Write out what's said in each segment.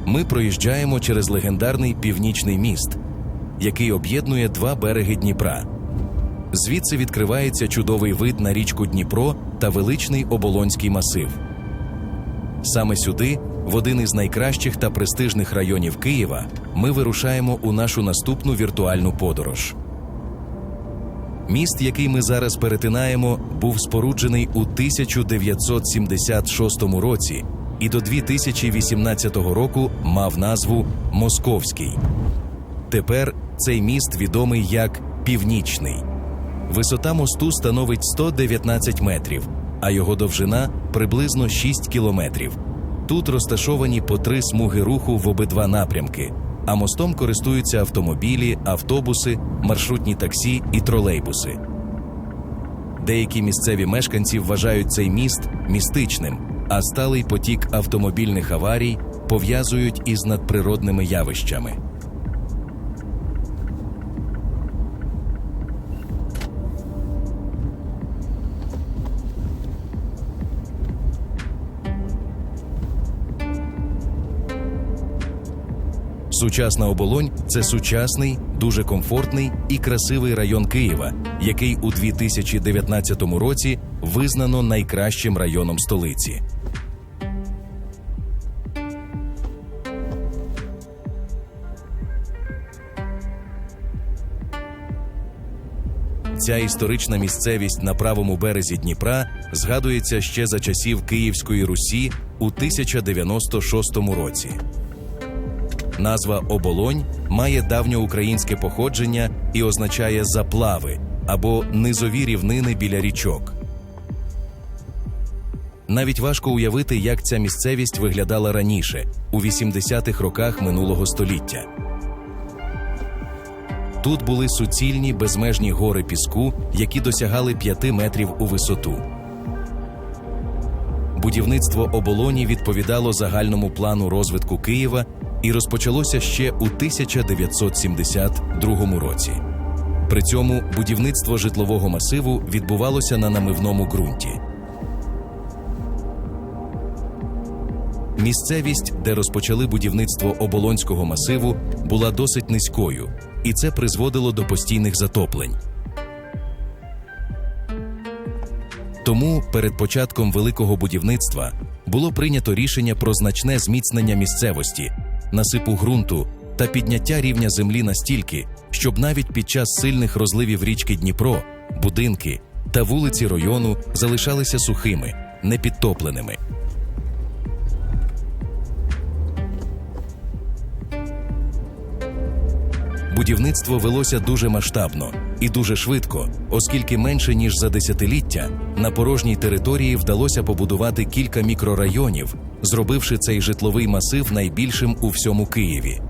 Ми проїжджаємо через легендарний Північний міст, який об'єднує два береги Дніпра. Звідси відкривається чудовий вид на річку Дніпро та величний Оболонський масив. Саме сюди, в один із найкращих та престижних районів Києва, ми вирушаємо у нашу наступну віртуальну подорож. Міст, який ми зараз перетинаємо, був споруджений у 1976 році і до 2018 року мав назву Московський. Тепер цей міст відомий як Північний. Висота мосту становить 119 метрів, а його довжина – приблизно 6 кілометрів. Тут розташовані по 3 смуги руху в обидва напрямки, а мостом користуються автомобілі, автобуси, маршрутні таксі і тролейбуси. Деякі місцеві мешканці вважають цей міст містичним, а сталий потік автомобільних аварій пов'язують із надприродними явищами. Сучасна Оболонь – це сучасний, дуже комфортний і красивий район Києва, який у 2019 році визнано найкращим районом столиці. Ця історична місцевість на правому березі Дніпра згадується ще за часів Київської Русі у 1096 році. Назва Оболонь має давньоукраїнське походження і означає «заплави» або «низові рівнини біля річок». Навіть важко уявити, як ця місцевість виглядала раніше, у 80-х роках минулого століття. Тут були суцільні безмежні гори піску, які досягали 5 метрів у висоту. Будівництво Оболоні відповідало загальному плану розвитку Києва і розпочалося ще у 1972 році. При цьому будівництво житлового масиву відбувалося на намивному ґрунті. Місцевість, де розпочали будівництво Оболонського масиву, була досить низькою, і це призводило до постійних затоплень. Тому перед початком великого будівництва було прийнято рішення про значне зміцнення місцевості, насипу ґрунту та підняття рівня землі настільки, щоб навіть під час сильних розливів річки Дніпро будинки та вулиці району залишалися сухими, непідтопленими. Будівництво велося дуже масштабно і дуже швидко, оскільки менше ніж за десятиліття на порожній території вдалося побудувати кілька мікрорайонів, зробивши цей житловий масив найбільшим у всьому Києві.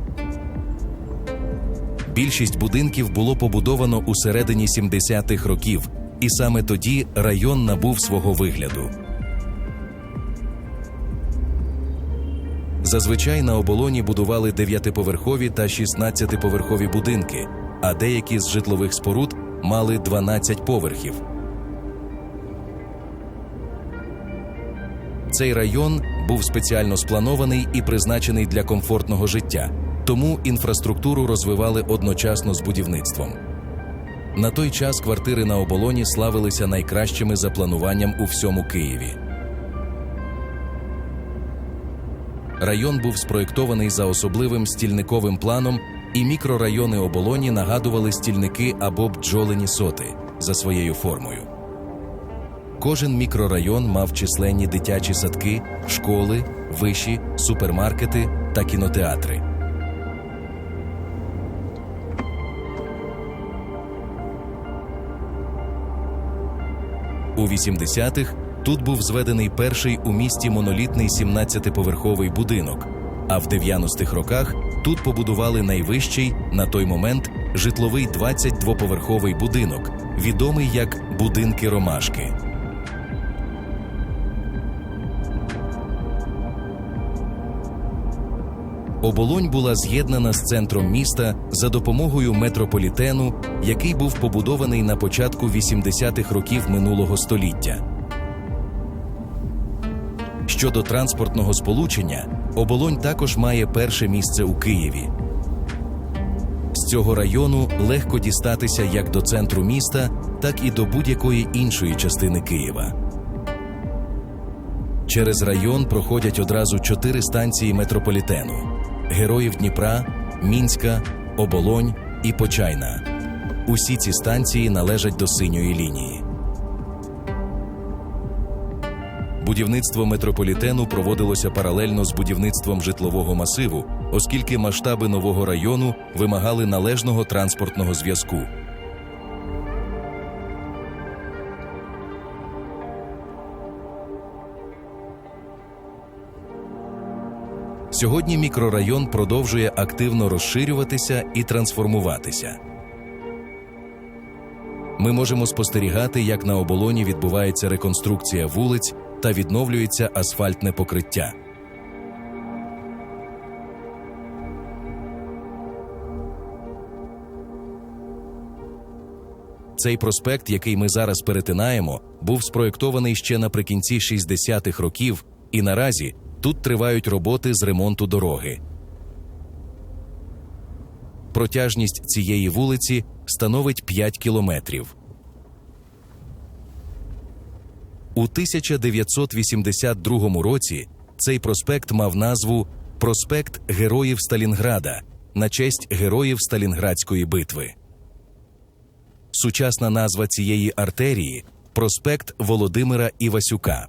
Більшість будинків було побудовано у середині 70-х років, і саме тоді район набув свого вигляду. Зазвичай на Оболоні будували 9-поверхові та 16-поверхові будинки, а деякі з житлових споруд мали 12 поверхів. Цей район був спеціально спланований і призначений для комфортного життя, тому інфраструктуру розвивали одночасно з будівництвом. На той час квартири на Оболоні славилися найкращими за плануванням у всьому Києві. Район був спроєктований за особливим стільниковим планом, і мікрорайони Оболоні нагадували стільники або бджолині соти за своєю формою. Кожен мікрорайон мав численні дитячі садки, школи, виші, супермаркети та кінотеатри. У 80-х тут був зведений перший у місті монолітний 17-поверховий будинок, а в 90-х роках тут побудували найвищий, на той момент, житловий 22-поверховий будинок, відомий як «Будинки Ромашки». Оболонь була з'єднана з центром міста за допомогою метрополітену, який був побудований на початку 80-х років минулого століття. Щодо транспортного сполучення, Оболонь також має перше місце у Києві. З цього району легко дістатися як до центру міста, так і до будь-якої іншої частини Києва. Через район проходять одразу 4 станції метрополітену – Героїв Дніпра, Мінська, Оболонь і Почайна. Усі ці станції належать до синьої лінії. Будівництво метрополітену проводилося паралельно з будівництвом житлового масиву, оскільки масштаби нового району вимагали належного транспортного зв'язку. Сьогодні мікрорайон продовжує активно розширюватися і трансформуватися. Ми можемо спостерігати, як на Оболоні відбувається реконструкція вулиць та відновлюється асфальтне покриття. Цей проспект, який ми зараз перетинаємо, був спроєктований ще наприкінці 60-х років, і наразі тут тривають роботи з ремонту дороги. Протяжність цієї вулиці становить 5 кілометрів. У 1982 році цей проспект мав назву «Проспект Героїв Сталінграда» на честь героїв Сталінградської битви. Сучасна назва цієї артерії – проспект Володимира Івасюка.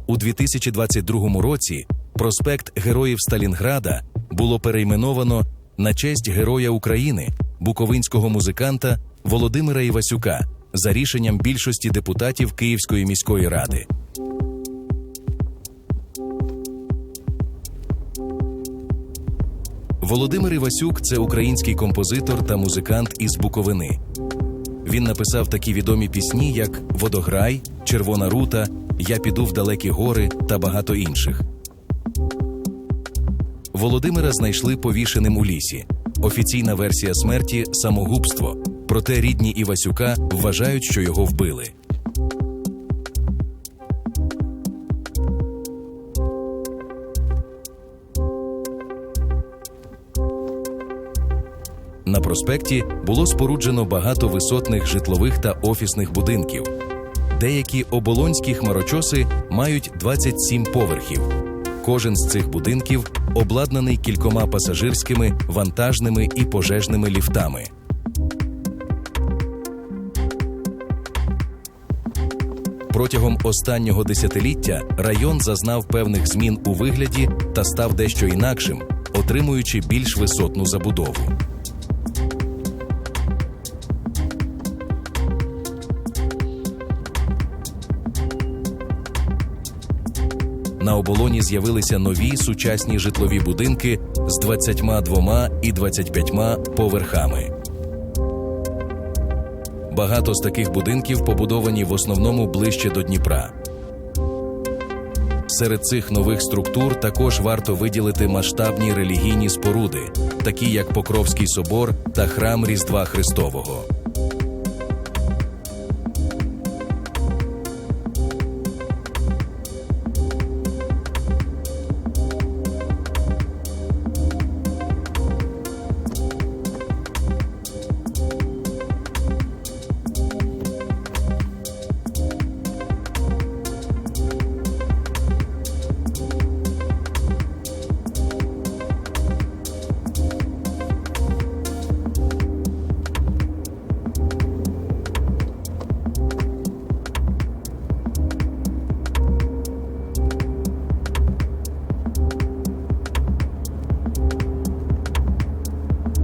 У 2022 році проспект Героїв Сталінграда було перейменовано на честь Героя України, буковинського музиканта Володимира Івасюка за рішенням більшості депутатів Київської міської ради. Володимир Івасюк – це український композитор та музикант із Буковини. Він написав такі відомі пісні, як «Водограй», «Червона рута», «Я піду в далекі гори» та багато інших. Володимира знайшли повішеним у лісі. Офіційна версія смерті – самогубство, проте рідні Івасюка вважають, що його вбили. На проспекті було споруджено багато висотних житлових та офісних будинків. Деякі оболонські хмарочоси мають 27 поверхів. Кожен з цих будинків обладнаний кількома пасажирськими, вантажними і пожежними ліфтами. Протягом останнього десятиліття район зазнав певних змін у вигляді та став дещо інакшим, отримуючи більш висотну забудову. На Оболоні з'явилися нові сучасні житлові будинки з 22 і 25 поверхами. Багато з таких будинків побудовані в основному ближче до Дніпра. Серед цих нових структур також варто виділити масштабні релігійні споруди, такі як Покровський собор та храм Різдва Христового.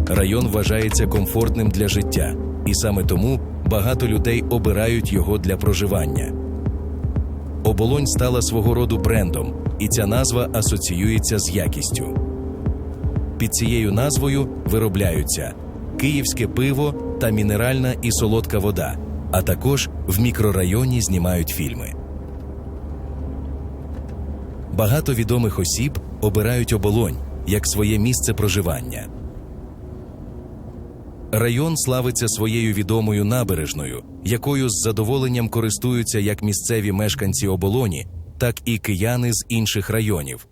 Район вважається комфортним для життя, і саме тому багато людей обирають його для проживання. Оболонь стала свого роду брендом, і ця назва асоціюється з якістю. Під цією назвою виробляються київське пиво та мінеральна і солодка вода, а також в мікрорайоні знімають фільми. Багато відомих осіб обирають Оболонь як своє місце проживання. Район славиться своєю відомою набережною, якою з задоволенням користуються як місцеві мешканці Оболоні, так і кияни з інших районів.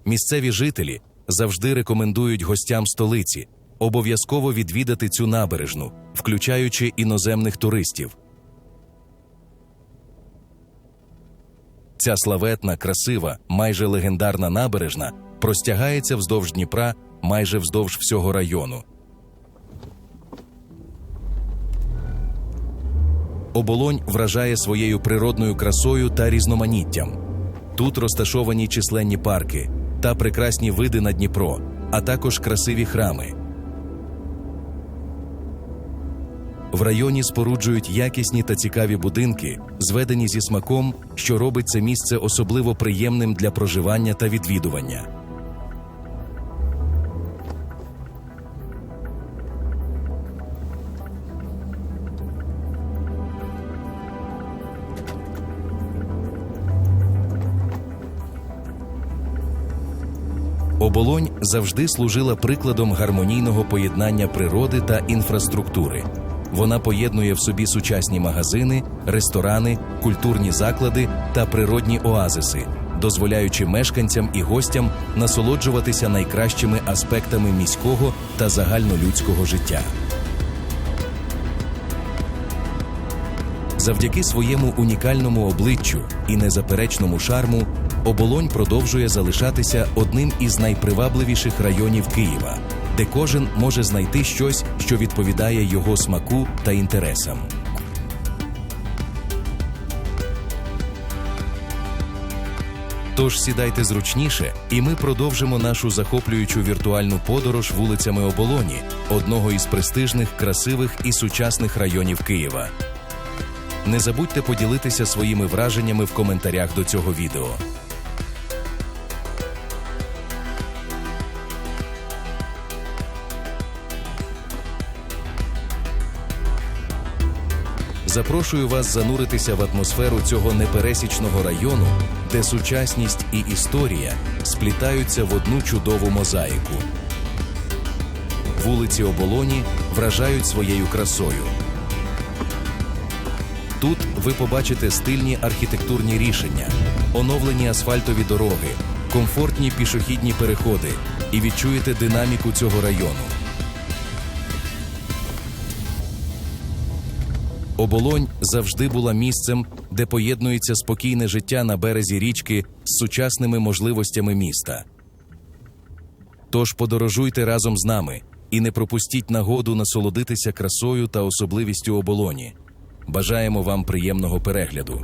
Місцеві жителі завжди рекомендують гостям столиці обов'язково відвідати цю набережну, включаючи іноземних туристів. Ця славетна, красива, майже легендарна набережна простягається вздовж Дніпра майже вздовж всього району. Оболонь вражає своєю природною красою та різноманіттям. Тут розташовані численні парки та прекрасні види на Дніпро, а також красиві храми. В районі споруджують якісні та цікаві будинки, зведені зі смаком, що робить це місце особливо приємним для проживання та відвідування. Оболонь завжди служила прикладом гармонійного поєднання природи та інфраструктури. Вона поєднує в собі сучасні магазини, ресторани, культурні заклади та природні оазиси, дозволяючи мешканцям і гостям насолоджуватися найкращими аспектами міського та загальнолюдського життя. Завдяки своєму унікальному обличчю і незаперечному шарму Оболонь продовжує залишатися одним із найпривабливіших районів Києва, де кожен може знайти щось, що відповідає його смаку та інтересам. Тож сідайте зручніше, і ми продовжимо нашу захоплюючу віртуальну подорож вулицями Оболоні, одного із престижних, красивих і сучасних районів Києва. Не забудьте поділитися своїми враженнями в коментарях до цього відео. Запрошую вас зануритися в атмосферу цього непересічного району, де сучасність і історія сплітаються в одну чудову мозаїку. Вулиці Оболоні вражають своєю красою. Тут ви побачите стильні архітектурні рішення, оновлені асфальтові дороги, комфортні пішохідні переходи і відчуєте динаміку цього району. Оболонь завжди була місцем, де поєднується спокійне життя на березі річки з сучасними можливостями міста. Тож подорожуйте разом з нами і не пропустіть нагоду насолодитися красою та особливістю Оболоні. Бажаємо вам приємного перегляду.